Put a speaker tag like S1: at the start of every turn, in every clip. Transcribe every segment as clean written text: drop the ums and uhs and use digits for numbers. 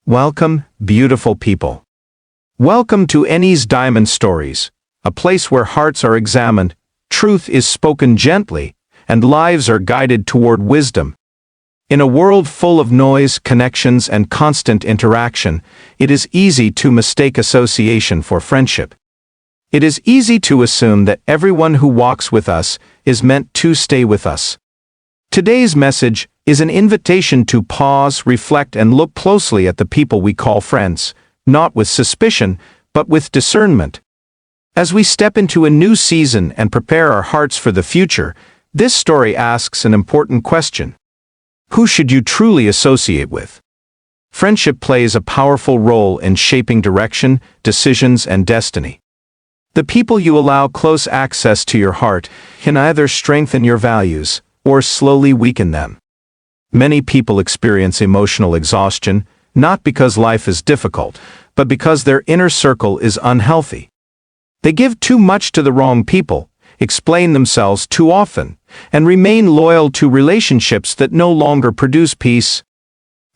S1: Welcome, beautiful people. Welcome to Enny's Diamond Stories, a place where hearts are examined, truth is spoken gently, and lives are guided toward wisdom. In a world full of noise, connections, and constant interaction, it is easy to mistake association for friendship. It is easy to assume that everyone who walks with us is meant to stay with us. Today's message is an invitation to pause, reflect, and look closely at the people we call friends, not with suspicion, but with discernment. As we step into a new season and prepare our hearts for the future, this story asks an important question. Who should you truly associate with? Friendship plays a powerful role in shaping direction, decisions, and destiny. The people you allow close access to your heart can either strengthen your values or slowly weaken them. Many people experience emotional exhaustion, not because life is difficult, but because their inner circle is unhealthy. They give too much to the wrong people, explain themselves too often, and remain loyal to relationships that no longer produce peace.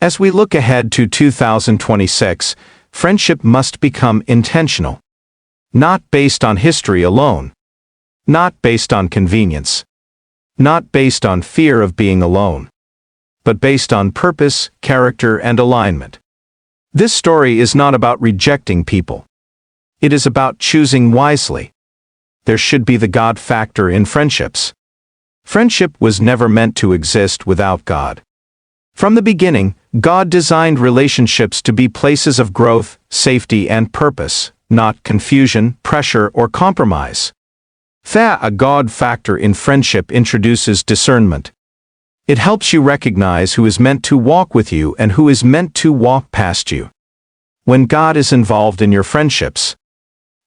S1: As we look ahead to 2026, friendship must become intentional. Not based on history alone. Not based on convenience. Not based on fear of being alone. But based on purpose, character, and alignment. This story is not about rejecting people. It is about choosing wisely. There should be the God factor in friendships. Friendship was never meant to exist without God. From the beginning, God designed relationships to be places of growth, safety, and purpose, not confusion, pressure, or compromise. A God factor in friendship introduces discernment. It helps you recognize who is meant to walk with you and who is meant to walk past you. When God is involved in your friendships,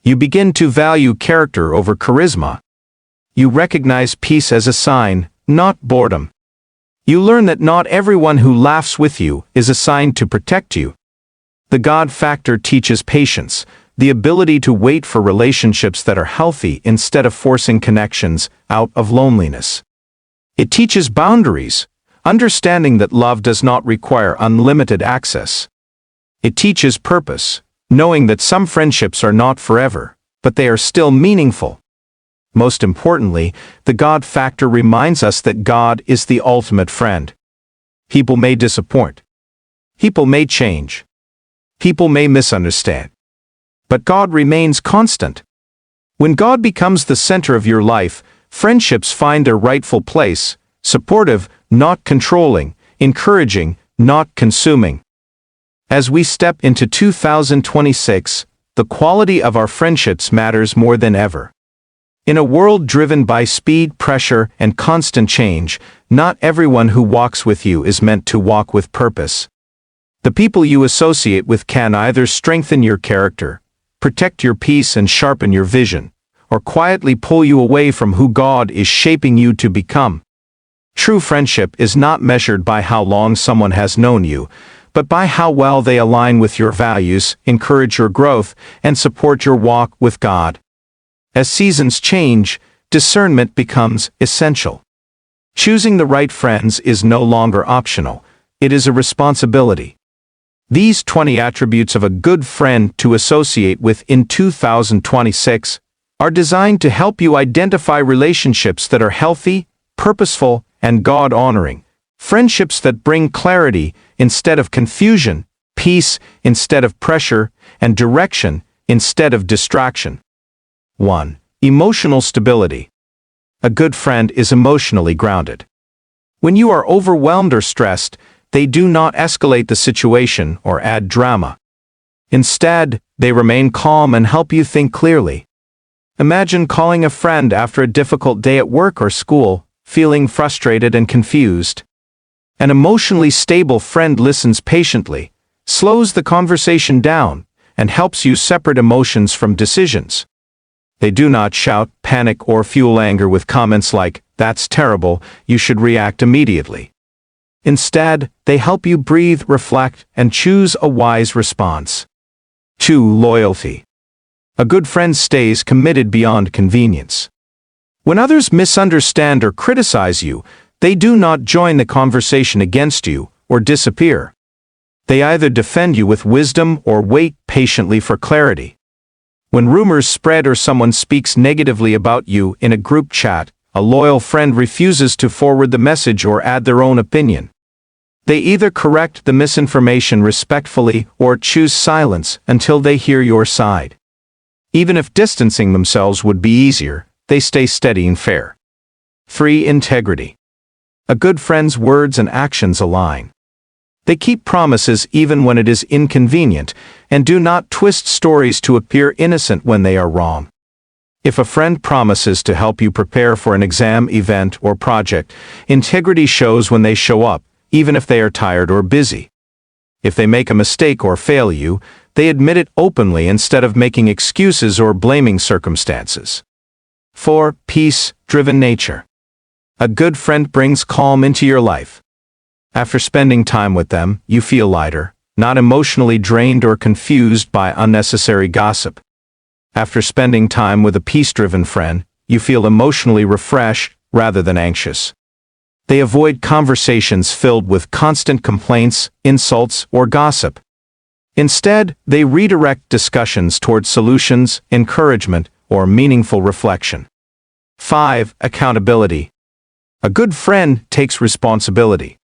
S1: you begin to value character over charisma. You recognize peace as a sign, not boredom. You learn that not everyone who laughs with you is assigned to protect you. The God factor teaches patience, the ability to wait for relationships that are healthy instead of forcing connections out of loneliness. It teaches boundaries, understanding that love does not require unlimited access. It teaches purpose, knowing that some friendships are not forever, but they are still meaningful. Most importantly, the God factor reminds us that God is the ultimate friend. People may disappoint. People may change. People may misunderstand. But God remains constant. When God becomes the center of your life, friendships find their rightful place, supportive, not controlling, encouraging, not consuming. As we step into 2026, the quality of our friendships matters more than ever. In a world driven by speed, pressure, and constant change, not everyone who walks with you is meant to walk with purpose. The people you associate with can either strengthen your character, protect your peace and sharpen your vision, or quietly pull you away from who God is shaping you to become. True friendship is not measured by how long someone has known you, but by how well they align with your values, encourage your growth, and support your walk with God. As seasons change, discernment becomes essential. Choosing the right friends is no longer optional, it is a responsibility. These 20 attributes of a good friend to associate with in 2026 are designed to help you identify relationships that are healthy, purposeful, and God-honoring. Friendships that bring clarity instead of confusion, peace instead of pressure, and direction instead of distraction. 1. Emotional stability. A good friend is emotionally grounded. When you are overwhelmed or stressed, they do not escalate the situation or add drama. Instead, they remain calm and help you think clearly. Imagine calling a friend after a difficult day at work or school, feeling frustrated and confused. An emotionally stable friend listens patiently, slows the conversation down, and helps you separate emotions from decisions. They do not shout, panic, or fuel anger with comments like, "That's terrible, you should react immediately." Instead, they help you breathe, reflect, and choose a wise response. 2. Loyalty. A good friend stays committed beyond convenience. When others misunderstand or criticize you, they do not join the conversation against you or disappear. They either defend you with wisdom or wait patiently for clarity. When rumors spread or someone speaks negatively about you in a group chat, a loyal friend refuses to forward the message or add their own opinion. They either correct the misinformation respectfully or choose silence until they hear your side. Even if distancing themselves would be easier, they stay steady and fair. 3. Integrity. A good friend's words and actions align. They keep promises even when it is inconvenient, and do not twist stories to appear innocent when they are wrong. If a friend promises to help you prepare for an exam, event, or project, integrity shows when they show up, even if they are tired or busy. If they make a mistake or fail you, they admit it openly instead of making excuses or blaming circumstances. 4. Peace-driven nature. A good friend brings calm into your life. After spending time with them, you feel lighter, not emotionally drained or confused by unnecessary gossip. After spending time with a peace-driven friend, you feel emotionally refreshed rather than anxious. They avoid conversations filled with constant complaints, insults, or gossip. Instead, they redirect discussions toward solutions, encouragement, or meaningful reflection. 5. Accountability. A good friend takes responsibility.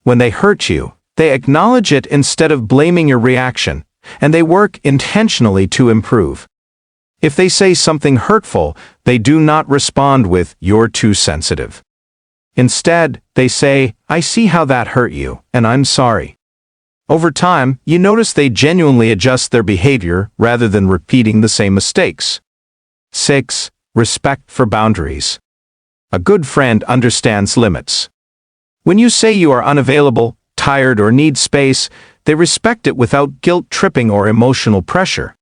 S1: When they hurt you, they acknowledge it instead of blaming your reaction, and they work intentionally to improve. If they say something hurtful, they do not respond with, "You're too sensitive." Instead, they say, "I see how that hurt you, and I'm sorry." Over time, you notice they genuinely adjust their behavior rather than repeating the same mistakes. 6. Respect for boundaries. A good friend understands limits. When you say you are unavailable, tired, or need space, they respect it without guilt-tripping or emotional pressure.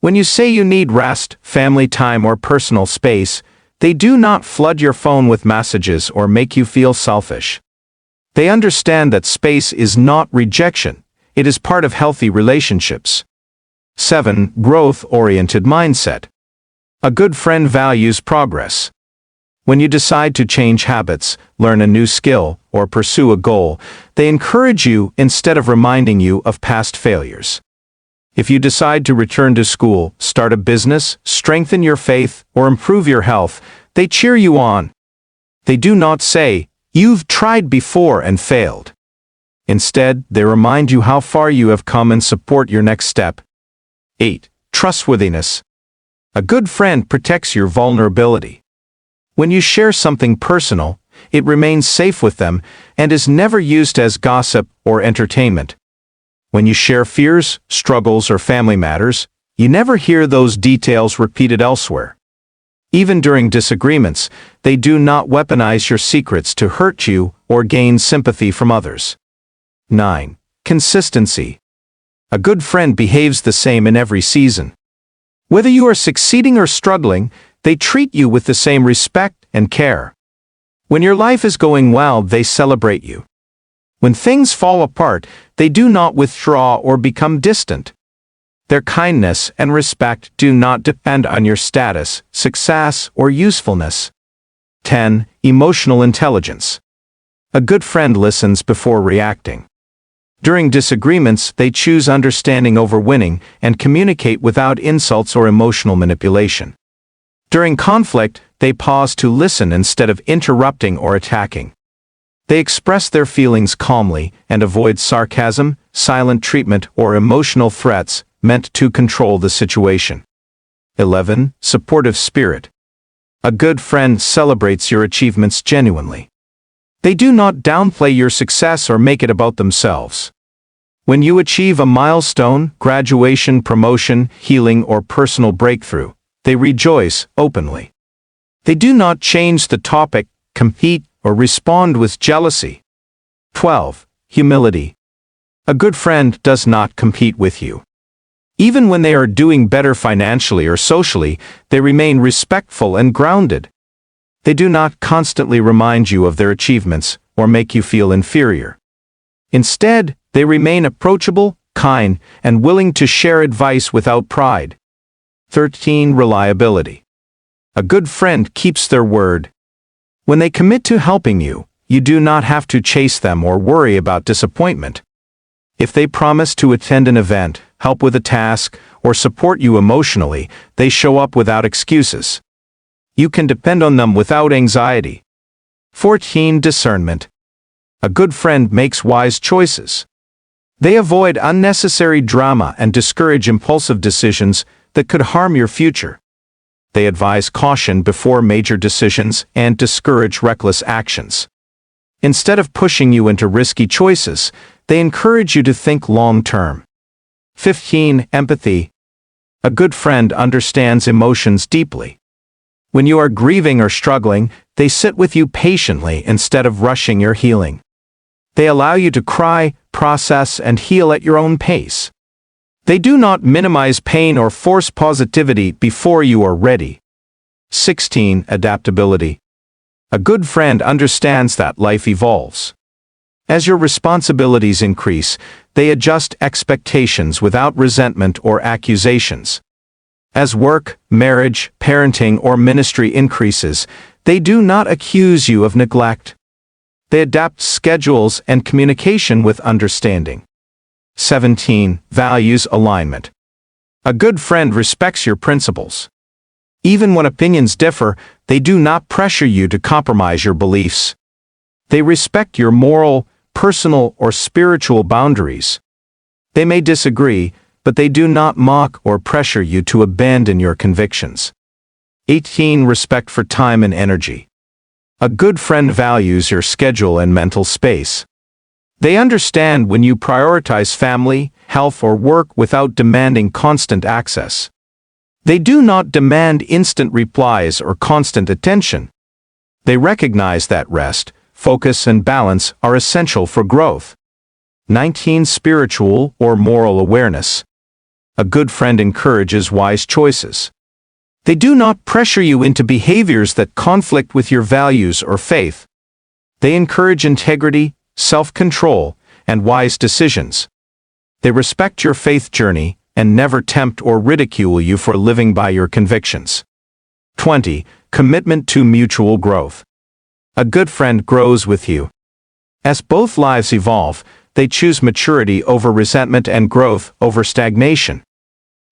S1: When you say you need rest, family time, or personal space, they do not flood your phone with messages or make you feel selfish. They understand that space is not rejection, it is part of healthy relationships. 7. Growth-oriented mindset. A good friend values progress. When you decide to change habits, learn a new skill, or pursue a goal, they encourage you instead of reminding you of past failures. If you decide to return to school, start a business, strengthen your faith, or improve your health, they cheer you on. They do not say, "You've tried before and failed." Instead, they remind you how far you have come and support your next step. 8. Trustworthiness. A good friend protects your vulnerability. When you share something personal, it remains safe with them and is never used as gossip or entertainment. When you share fears, struggles, or family matters, you never hear those details repeated elsewhere. Even during disagreements, they do not weaponize your secrets to hurt you or gain sympathy from others. 9. Consistency. A good friend behaves the same in every season. Whether you are succeeding or struggling, they treat you with the same respect and care. When your life is going well, they celebrate you. When things fall apart, they do not withdraw or become distant. Their kindness and respect do not depend on your status, success, or usefulness. 10. Emotional intelligence. A good friend listens before reacting. During disagreements, they choose understanding over winning and communicate without insults or emotional manipulation. During conflict, they pause to listen instead of interrupting or attacking. They express their feelings calmly and avoid sarcasm, silent treatment, or emotional threats meant to control the situation. 11. Supportive spirit. A good friend celebrates your achievements genuinely. They do not downplay your success or make it about themselves. When you achieve a milestone, graduation, promotion, healing, or personal breakthrough, they rejoice openly. They do not change the topic, compete, or respond with jealousy. 12. Humility. A good friend does not compete with you. Even when they are doing better financially or socially, they remain respectful and grounded. They do not constantly remind you of their achievements or make you feel inferior. Instead, they remain approachable, kind, and willing to share advice without pride. 13. Reliability. A good friend keeps their word. When they commit to helping you, you do not have to chase them or worry about disappointment. If they promise to attend an event, help with a task, or support you emotionally, they show up without excuses. You can depend on them without anxiety. 14. Discernment. A good friend makes wise choices. They avoid unnecessary drama and discourage impulsive decisions that could harm your future. They advise caution before major decisions and discourage reckless actions. Instead of pushing you into risky choices, they encourage you to think long-term. 15. Empathy. A good friend understands emotions deeply. When you are grieving or struggling, they sit with you patiently instead of rushing your healing. They allow you to cry, process, and heal at your own pace. They do not minimize pain or force positivity before you are ready. 16. Adaptability. A good friend understands that life evolves. As your responsibilities increase, they adjust expectations without resentment or accusations. As work, marriage, parenting, or ministry increases, they do not accuse you of neglect. They adapt schedules and communication with understanding. 17. Values alignment. A good friend respects your principles. Even when opinions differ, they do not pressure you to compromise your beliefs. They respect your moral, personal, or spiritual boundaries. They may disagree, but they do not mock or pressure you to abandon your convictions. 18. Respect for time and energy. A good friend values your schedule and mental space. They understand when you prioritize family, health, or work without demanding constant access. They do not demand instant replies or constant attention. They recognize that rest, focus, and balance are essential for growth. 19. Spiritual or moral awareness. A good friend encourages wise choices. They do not pressure you into behaviors that conflict with your values or faith. They encourage integrity, self-control, and wise decisions. They respect your faith journey and never tempt or ridicule you for living by your convictions. 20. Commitment to mutual growth. A good friend grows with you. As both lives evolve, they choose maturity over resentment and growth over stagnation.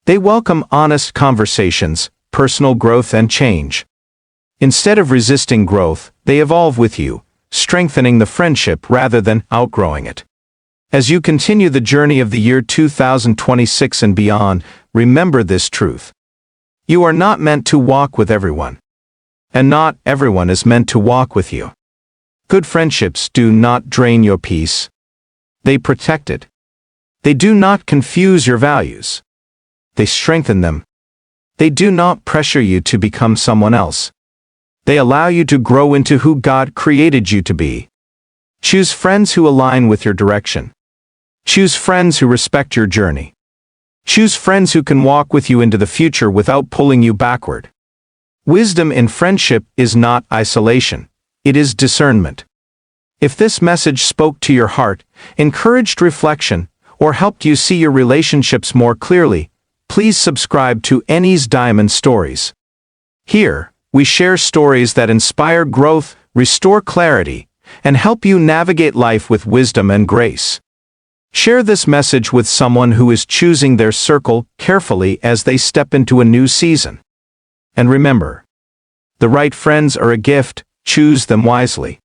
S1: They welcome honest conversations, personal growth, and change. Instead of resisting growth, they evolve with you, strengthening the friendship rather than outgrowing it. As you continue the journey of the year 2026 and beyond, remember this truth. You are not meant to walk with everyone. And not everyone is meant to walk with you. Good friendships do not drain your peace. They protect it. They do not confuse your values. They strengthen them. They do not pressure you to become someone else. They allow you to grow into who God created you to be. Choose friends who align with your direction. Choose friends who respect your journey. Choose friends who can walk with you into the future without pulling you backward. Wisdom in friendship is not isolation. It is discernment. If this message spoke to your heart, encouraged reflection, or helped you see your relationships more clearly, please subscribe to Enny's Diamond Stories. Here, we share stories that inspire growth, restore clarity, and help you navigate life with wisdom and grace. Share this message with someone who is choosing their circle carefully as they step into a new season. And remember, the right friends are a gift, choose them wisely.